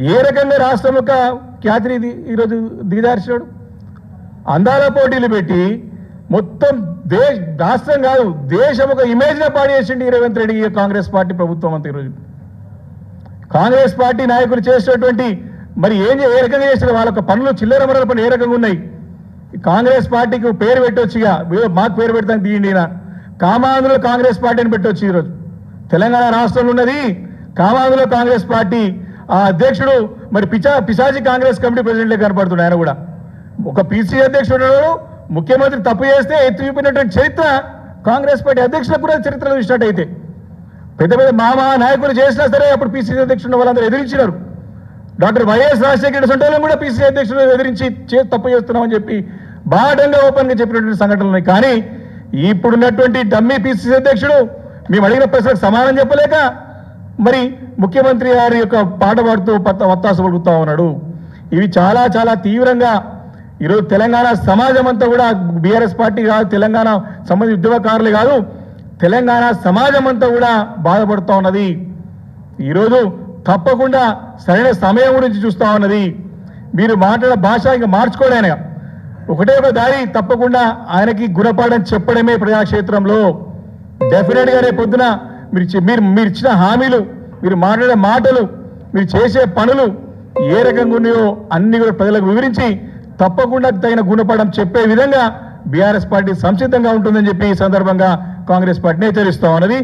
ఏ రకంగా రాష్ట్రం యొక్క ఖ్యాతిని ఈరోజు దిగజార్చాడు. అందాల పోటీలు పెట్టి మొత్తం రాష్ట్రం కాదు దేశం ఒక ఇమేజ్నే పాడు చేసిండు రేవంత్ రెడ్డి కాంగ్రెస్ పార్టీ ప్రభుత్వం అంతా. ఈరోజు కాంగ్రెస్ పార్టీ నాయకులు చేసినటువంటి మరి ఏ రకంగా చేసిన వాళ్ళ పనులు చిల్లర మరల పనులు ఏ రకంగా ఉన్నాయి. కాంగ్రెస్ పార్టీకి పేరు పెట్టొచ్చుగా, మాకు పేరు పెడతాను తీయండి, కామాంధ్రలో కాంగ్రెస్ పార్టీని పెట్టొచ్చు. ఈరోజు తెలంగాణ రాష్ట్రంలో ఉన్నది కామాంధ్రలో కాంగ్రెస్ పార్టీ. ఆ అధ్యక్షుడు మరి పిశాచి కాంగ్రెస్ కమిటీ ప్రెసిడెంట్లే కనపడుతున్నాడు. ఆయన కూడా ఒక పిసిసి అధ్యక్షుడు ముఖ్యమంత్రి తప్పు చేస్తే ఎత్తి చూపినటువంటి చరిత్ర కాంగ్రెస్ పార్టీ అధ్యక్షులకు కూడా చరిత్రలో చూసినట్టయితే పెద్ద పెద్ద మామా నాయకులు చేసినా సరే అప్పుడు పిసిసి అధ్యక్షుడు వాళ్ళందరూ ఎదిరించినారు. డాక్టర్ వైఎస్ రాజశేఖర సొంటలను కూడా పిసిసి అధ్యక్షుడు ఎదిరించి తప్పు చేస్తున్నామని చెప్పి బాటంగా ఓపెన్గా చెప్పినటువంటి సంఘటనలు ఉన్నాయి. కానీ ఇప్పుడున్నటువంటి డమ్మీ పిసిసి అధ్యక్షుడు మేము అడిగిన ప్రశ్నలకు సమాధానం చెప్పలేక మరి ముఖ్యమంత్రి గారి యొక్క పాట పాడుతూ వత్తాసు పడుగుతా ఉన్నాడు. ఇవి చాలా చాలా తీవ్రంగా ఈరోజు తెలంగాణ సమాజం అంతా కూడా బీఆర్ఎస్ పార్టీ కాదు, తెలంగాణ సంబంధించిన ఉద్యమకారులు కాదు, తెలంగాణ సమాజం అంతా కూడా బాధపడుతూ ఉన్నది. ఈరోజు తప్పకుండా సరైన సమయం గురించి చూస్తూ ఉన్నది. మీరు మాట్లాడే భాష ఇంకా మార్చుకోలేనా, ఒకటే ఒక దారి, తప్పకుండా ఆయనకి గుణపాఠం చెప్పడమే ప్రజాక్షేత్రంలో. డెఫినెట్గా రేపు పొద్దున మీరు ఇచ్చిన హామీలు, మీరు మాట్లాడే మాటలు, మీరు చేసే పనులు ఏ రకంగా ఉన్నాయో అన్ని కూడా ప్రజలకు వివరించి తప్పకుండా తగిన గుణపాఠం చెప్పే విధంగా బీఆర్ఎస్ పార్టీ సంసిద్ధంగా ఉంటుందని చెప్పి ఈ సందర్భంగా కాంగ్రెస్ పార్టీని హెచ్చరిస్తా ఉన్నది.